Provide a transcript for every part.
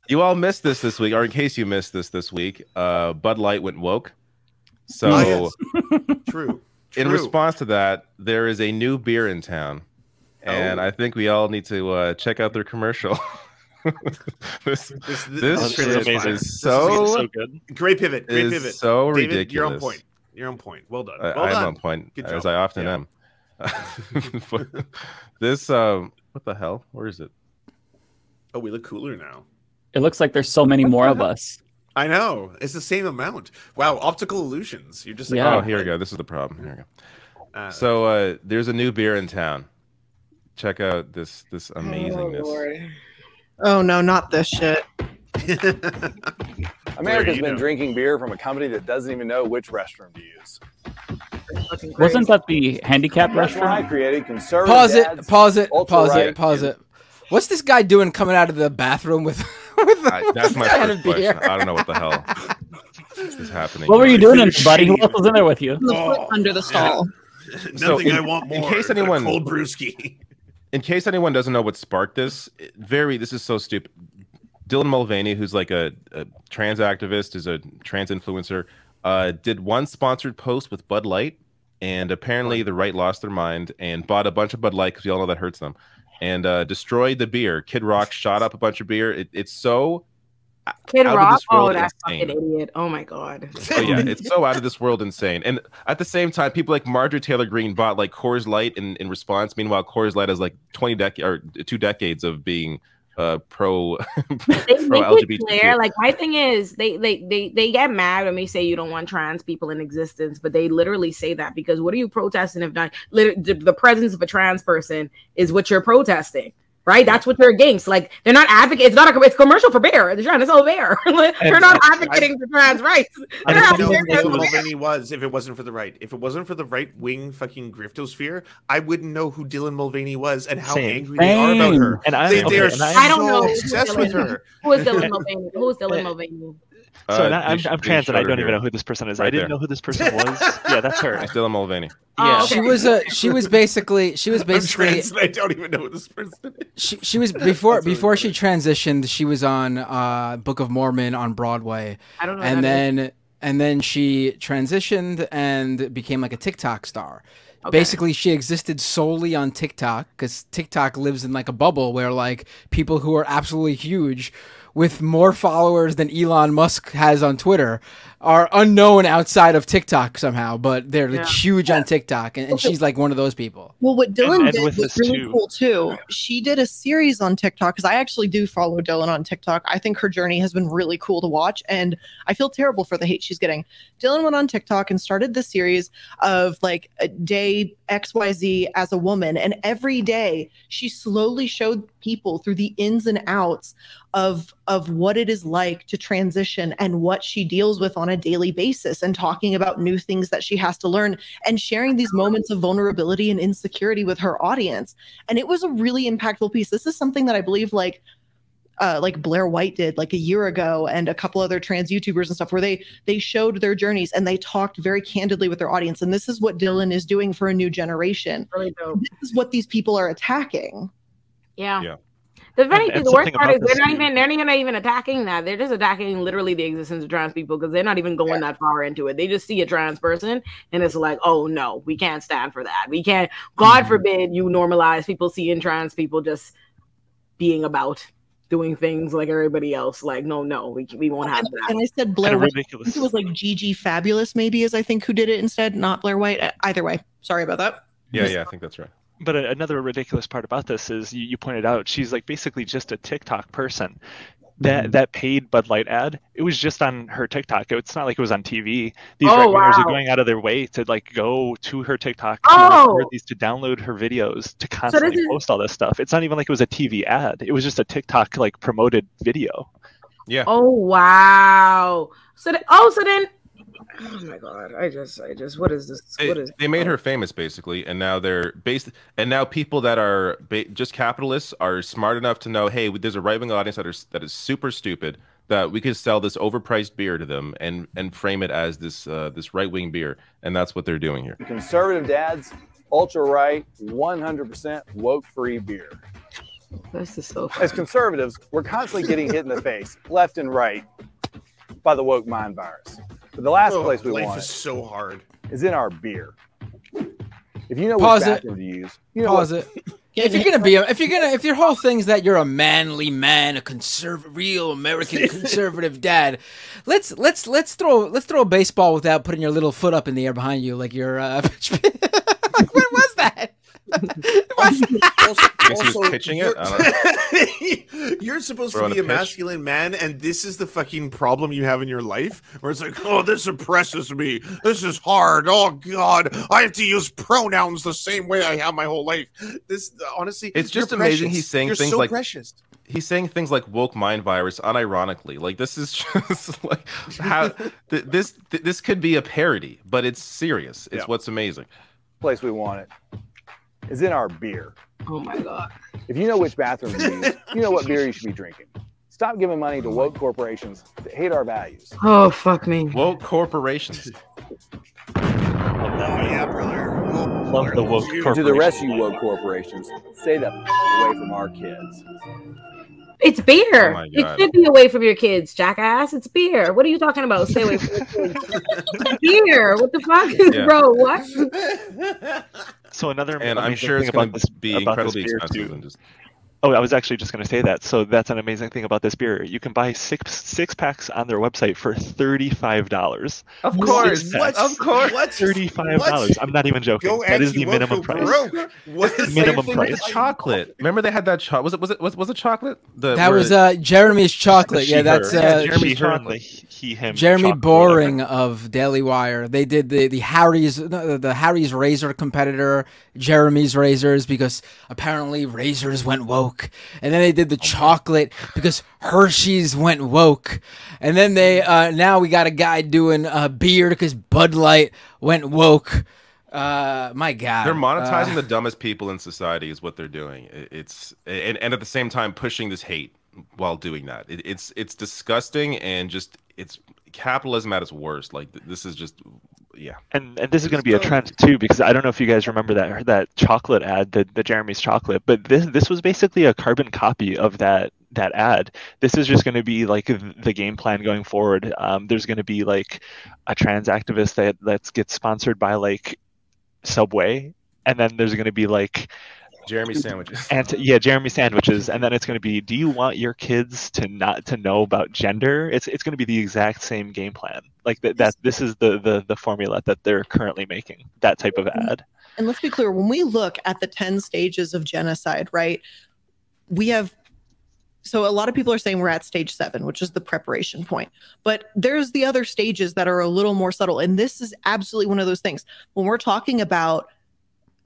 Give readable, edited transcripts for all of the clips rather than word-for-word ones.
You all missed this week, or in case you missed this week, Bud Light went woke. So, True. In response to that, there is a new beer in town, and I think we all need to check out their commercial. this is so good. Great pivot. Great pivot. So David, ridiculous. You're on point. You're on point. Well done. I'm on point, as I often am. This, what the hell? Where is it? Oh, we look cooler now. It looks like there's so many more of us. I know. It's the same amount. Wow, optical illusions. You're just like, oh, here we go. This is the problem. Here we go. So there's a new beer in town. Check out this amazingness. Oh no, not this shit. America's been drinking beer from a company that doesn't even know which restroom to use. Wasn't that the handicap restroom? I created conservative. Pause it. What's this guy doing coming out of the bathroom with that's my first question. I don't know what the hell is happening. What were you doing, buddy? Who else was in there with you? Under the stall. Nothing I want more. In case anyone cold brewski. In case anyone doesn't know what sparked this, this is so stupid. Dylan Mulvaney, who's like a trans activist, is a trans influencer, did one sponsored post with Bud Light, and apparently the right lost their mind and bought a bunch of Bud Light because we all know that hurts them, and destroyed the beer. Kid Rock shot up a bunch of beer. It's so Kid Rock. Oh, that's insane. fucking idiot. Oh my god. Oh, yeah, it's so out of this world insane. And at the same time, people like Marjorie Taylor Greene bought like Coors Light in response. Meanwhile, Coors Light has like 2 decades of being pro LGBT. Clear. Like my thing is, they get mad when we say you don't want trans people in existence, but they literally say that because what are you protesting if not the presence of a trans person is what you're protesting? Right, that's what they're against. Like they're not advocating. It's commercial for beer. They're trying to sell beer. They're not advocating for trans rights. I don't know who Dylan Mulvaney was if it wasn't for the right. If it wasn't for the right wing fucking griftosphere, I wouldn't know who Dylan Mulvaney was and how angry they are about her. And I don't know obsessed with her. Who is Dylan Mulvaney? Who is Dylan Mulvaney? So I'm trans and I don't even know who this person is. Right I didn't know who this person was. Yeah, that's her. It's Dylan Mulvaney. Yeah, she was basically I'm trans and I don't even know who this person is. She was before she transitioned. She was on Book of Mormon on Broadway. I don't know. And then she transitioned and became like a TikTok star. Okay. Basically, she existed solely on TikTok because TikTok lives in like a bubble where like people who are absolutely huge with more followers than Elon Musk has on Twitter are unknown outside of TikTok somehow, but they're like huge on TikTok, and she's like one of those people. Well, what Dylan did was really cool too. She did a series on TikTok because I actually do follow Dylan on TikTok. I think her journey has been really cool to watch, and I feel terrible for the hate she's getting. Dylan went on TikTok and started this series of like a day XYZ as a woman, and every day she slowly showed people through the ins and outs of what it is like to transition and what she deals with on a daily basis, and talking about new things that she has to learn and sharing these moments of vulnerability and insecurity with her audience. And it was a really impactful piece. This is something that I believe like Blair White did like a year ago, and a couple other trans YouTubers and stuff, where they showed their journeys and they talked very candidly with their audience. And this is what Dylan is doing for a new generation. Really dope. This is what these people are attacking. Yeah. The worst part is they're not even attacking that. They're just attacking literally the existence of trans people because they're not even going that far into it. They just see a trans person and it's like, oh no, we can't stand for that. We can't. God forbid you normalize people seeing trans people just being about doing things like everybody else. Like, no, we won't have that. And I said Blair White. I think it was like Gigi Fabulous, maybe, is I think who did it instead, not Blair White. Either way, sorry about that. Yeah, I think that's right. But another ridiculous part about this is you pointed out she's like basically just a TikTok person. That paid Bud Light ad, it was just on her TikTok. It's not like it was on TV. These right-wingers are going out of their way to like go to her TikTok to download her videos to constantly post all this stuff. It's not even like it was a TV ad. It was just a TikTok like promoted video. Yeah. Oh wow. So then oh my god! I just what is this? They made her famous basically, and now now people that are just capitalists are smart enough to know, hey, there's a right-wing audience that is super stupid, that we could sell this overpriced beer to them and frame it as this right-wing beer, and that's what they're doing here. Conservative dads, ultra right, 100% woke free beer. This is so funny. As conservatives, we're constantly getting hit in the face, left and right, by the woke mind virus. But the last place we want is so hard is in our beer. If you know Pause which it. bathroom to use, you know Pause it. If your whole thing's that you're a manly man, a real American conservative dad, let's throw a baseball without putting your little foot up in the air behind you like you're. What was that? Also, pitching it. You're supposed to be a masculine man, and this is the fucking problem you have in your life, where it's like, oh, this oppresses me. This is hard. Oh God, I have to use pronouns the same way I have my whole life. This, honestly, it's just amazing. He's saying things like precious. He's saying things like woke mind virus unironically. Like, this is just like how this could be a parody, but it's serious. It's what's amazing. Place we want it is in our beer. Oh my God. If you know which bathroom to use, you know what beer you should be drinking. Stop giving money to woke corporations that hate our values. Oh, fuck me. Woke corporations. Oh, yeah, brother. Love the woke corporations. To the rest of you woke corporations, stay the away from our kids. It's beer. Oh it should be away from your kids, jackass. It's beer. What are you talking about? Stay away from your kids. It's beer. What the fuck, bro? What? So another, and I'm sure it's going to be incredibly expensive. And just... Oh, I was actually just going to say that. So that's an amazing thing about this beer. You can buy six packs on their website for $35. Of course, of course, $35. I'm not even joking. That is the minimum price. What's the minimum price? Chocolate. Remember they had that chocolate. Was it chocolate? That was Jeremy's chocolate. Yeah, that's Jeremy's chocolate. Jeremy Boring of Daily Wire. They did the Harry's razor competitor, Jeremy's razors, because apparently razors went woke. And then they did the chocolate because Hershey's went woke. And then they now we got a guy doing beer because Bud Light went woke. My God, they're monetizing the dumbest people in society is what they're doing. It's and at the same time pushing this hate while doing that. It's disgusting, and just it's capitalism at its worst. Like, this is just, yeah. And this is going to be a trend too, because I don't know if you guys remember that chocolate ad, the Jeremy's chocolate, but this was basically a carbon copy of that ad. This is just going to be like the game plan going forward. There's going to be like a trans activist that gets sponsored by like Subway, and then there's going to be like Jeremy sandwiches. Jeremy sandwiches, and then it's going to be, do you want your kids to not to know about gender? It's going to be the exact same game plan. Like that this is the formula that they're currently making, that type of ad. And let's be clear, when we look at the 10 stages of genocide, right? So a lot of people are saying we're at stage 7, which is the preparation point. But there's the other stages that are a little more subtle. And this is absolutely one of those things. When we're talking about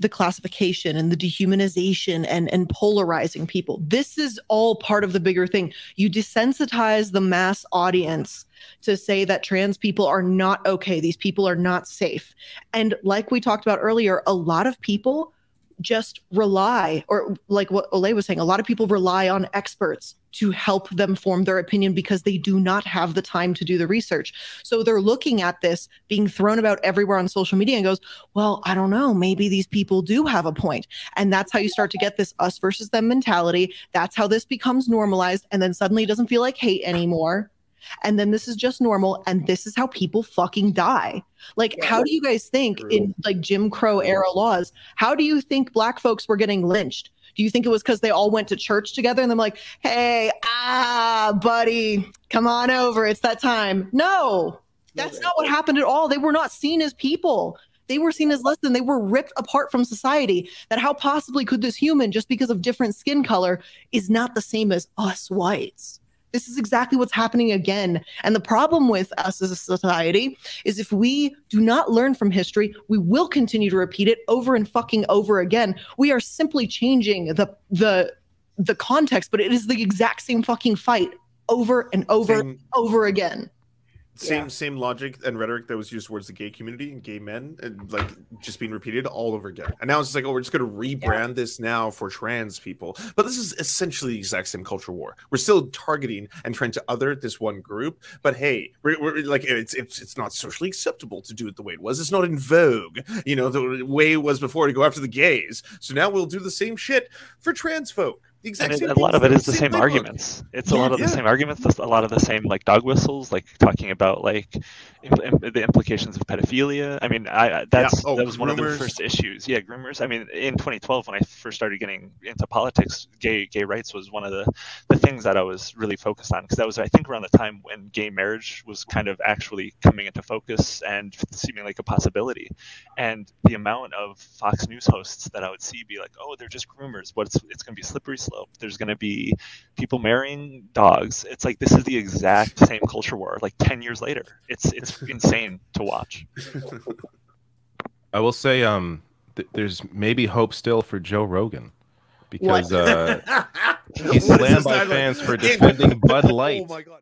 the classification and the dehumanization and polarizing people, this is all part of the bigger thing. You desensitize the mass audience to say that trans people are not okay. These people are not safe. And like we talked about earlier, a lot of people just rely, or like what Olay was saying, a lot of people rely on experts to help them form their opinion because they do not have the time to do the research. So they're looking at this being thrown about everywhere on social media and goes, well, I don't know, maybe these people do have a point. And that's how you start to get this us versus them mentality. That's how this becomes normalized. And then suddenly it doesn't feel like hate anymore. And then this is just normal, and this is how people fucking die. Like, how do you guys think in like Jim Crow era laws, how do you think black folks were getting lynched? Do you think it was because they all went to church together and they're like, hey, buddy, come on over, it's that time? No, that's not what happened at all. They were not seen as people. They were seen as less than. They were ripped apart from society. That how possibly could this human, just because of different skin color, is not the same as us whites? This is exactly what's happening again. And the problem with us as a society is if we do not learn from history, we will continue to repeat it over and fucking over again. We are simply changing the context, but it is the exact same fucking fight over and over again. Same logic and rhetoric that was used towards the gay community and gay men, and like just being repeated all over again. And now it's just like, oh, we're just going to rebrand this now for trans people. But this is essentially the exact same culture war. We're still targeting and trying to other this one group. But hey, we're like, it's not socially acceptable to do it the way it was. It's not in vogue, you know, the way it was before to go after the gays. So now we'll do the same shit for trans folk. The exact and same a lot of it is the same same playbook. arguments. It's a lot of the same arguments, a lot of the same like dog whistles, like talking about like the implications of pedophilia. I mean, that was one of the first issues. Yeah, groomers. I mean, in 2012, when I first started getting into politics, gay rights was one of the things that I was really focused on, because that was, I think, around the time when gay marriage was kind of actually coming into focus and seeming like a possibility. And the amount of Fox News hosts that I would see be like, "Oh, they're just groomers," but it's going to be slippery slope. There's going to be people marrying dogs. It's like this is the exact same culture war, like 10 years later. It's insane to watch. I will say, there's maybe hope still for Joe Rogan, because he's slammed by fans for defending Bud Light. Oh my God.